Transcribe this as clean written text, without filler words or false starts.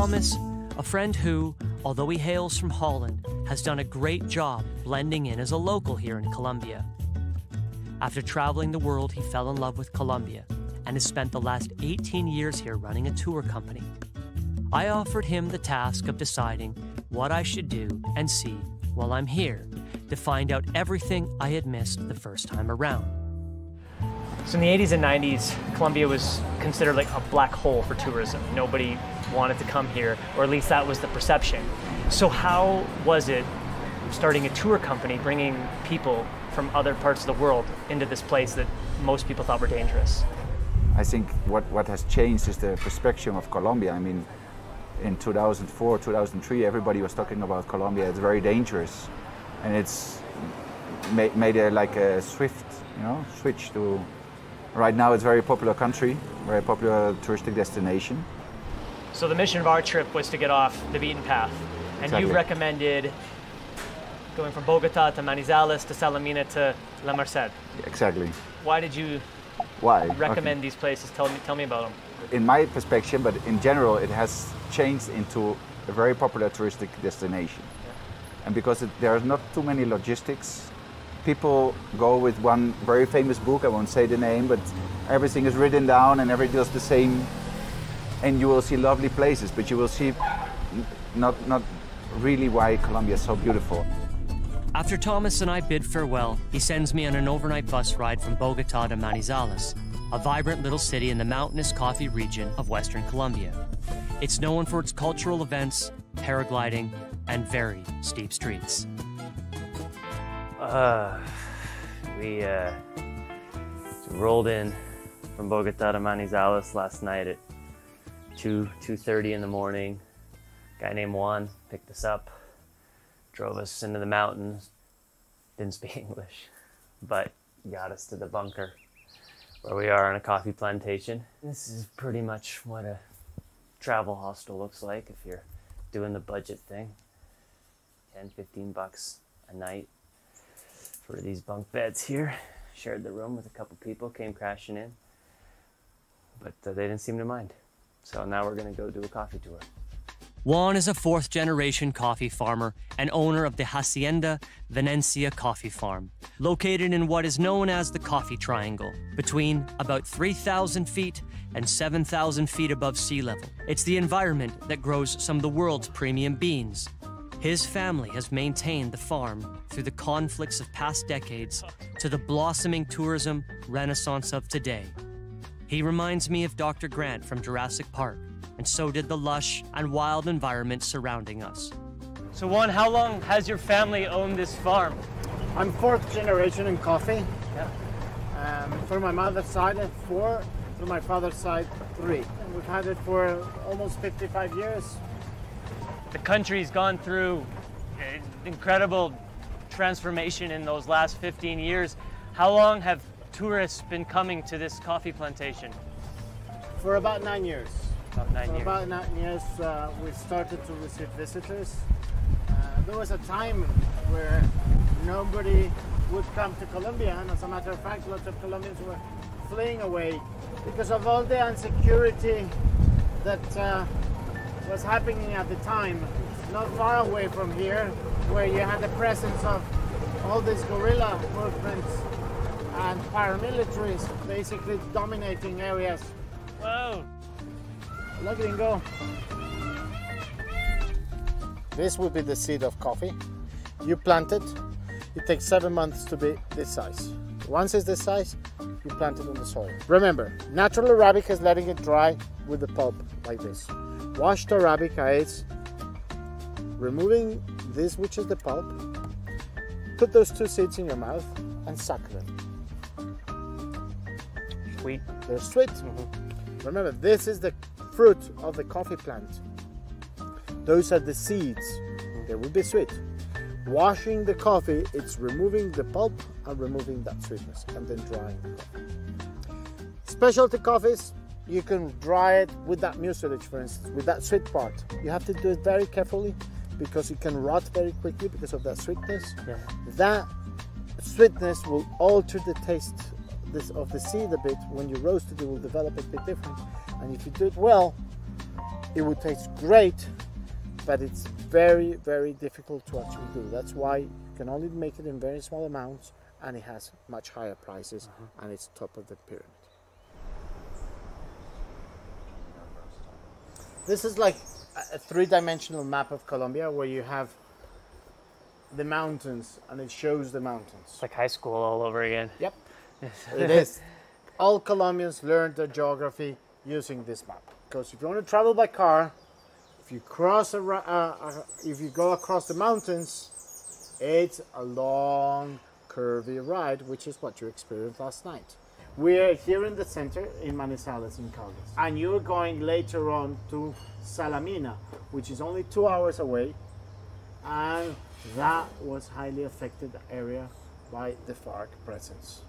Thomas, a friend who, although he hails from Holland, has done a great job blending in as a local here in Colombia. After traveling the world, he fell in love with Colombia and has spent the last 18 years here running a tour company. I offered him the task of deciding what I should do and see while I'm here to find out everything I had missed the first time around. So in the 80s and 90s, Colombia was considered like a black hole for tourism. Nobody wanted to come here, or at least that was the perception. So how was it starting a tour company, bringing people from other parts of the world into this place that most people thought were dangerous? I think what has changed is the perspective of Colombia. I mean, in 2004, 2003, everybody was talking about Colombia. It's very dangerous, and it's made a swift, switch to. Right now, it's a very popular country, very popular touristic destination. So the mission of our trip was to get off the beaten path, and Exactly. you recommended going from Bogota to Manizales to Salamina to La Merced. Exactly. Why did you Why? recommend Okay. these places? Tell me about them. In my perspective, but in general, it has changed into a very popular touristic destination. Yeah. And because there are not too many logistics, people go with one very famous book, I won't say the name, but everything is written down and everything is the same. And you will see lovely places, but you will see not really why Colombia is so beautiful. After Thomas and I bid farewell, he sends me on an overnight bus ride from Bogota to Manizales, a vibrant little city in the mountainous coffee region of Western Colombia. It's known for its cultural events, paragliding, and very steep streets. We rolled in from Bogota to Manizales last night at 2:30 in the morning. A guy named Juan picked us up, drove us into the mountains, didn't speak English, but got us to the bunker where we are on a coffee plantation. This is pretty much what a travel hostel looks like if you're doing the budget thing. 10, 15 bucks a night for these bunk beds here. Shared the room with a couple people, came crashing in, but they didn't seem to mind. So now we're gonna go do a coffee tour. Juan is a fourth-generation coffee farmer and owner of the Hacienda Venencia Coffee Farm, located in what is known as the Coffee Triangle, between about 3,000 feet and 7,000 feet above sea level. It's the environment that grows some of the world's premium beans. His family has maintained the farm through the conflicts of past decades to the blossoming tourism renaissance of today. He reminds me of Dr. Grant from Jurassic Park, and so did the lush and wild environment surrounding us. So Juan, how long has your family owned this farm? I'm fourth generation in coffee. Yeah. From my mother's side, 4. From my father's side, 3. And we've had it for almost 55 years. The country's gone through an incredible transformation in those last 15 years. How long have tourists been coming to this coffee plantation? For about 9 years. About 9 years. About 9 years, we started to receive visitors. There was a time where nobody would come to Colombia, and as a matter of fact, lots of Colombians were fleeing away because of all the insecurity that was happening at the time. Not far away from here, where you had the presence of all these guerrilla movements and paramilitaries basically dominating areas. Whoa! Look at him go. This would be the seed of coffee. You plant it. It takes 7 months to be this size. Once it's this size, you plant it in the soil. Remember, natural Arabica is letting it dry with the pulp like this. Washed Arabica is removing this, which is the pulp. Put those 2 seeds in your mouth and suck them. Sweet. They're sweet. Remember, this is the fruit of the coffee plant. Those are the seeds. They will be sweet. Washing the coffee, it's removing the pulp and removing that sweetness and then drying the coffee. Specialty coffees, you can dry it with that mucilage, for instance, with that sweet part. You have to do it very carefully because it can rot very quickly because of that sweetness. Yeah. That sweetness will alter the taste of the seed a bit. When you roast it, it will develop a bit different. And if you do it well, it would taste great, but it's very, very difficult to actually do. That's why you can only make it in very small amounts, and it has much higher prices, and it's top of the pyramid. This is like a three-dimensional map of Colombia where you have the mountains, and it shows the mountains. It's like high school all over again. Yep, it is. All Colombians learned their geography using this map. Because if you want to travel by car, if you if you go across the mountains, it's a long, curvy ride, which is what you experienced last night. We're here in the center in Manizales in Caldas, and you're going later on to Salamina, which is only 2 hours away, and that was highly affected area by the FARC presence.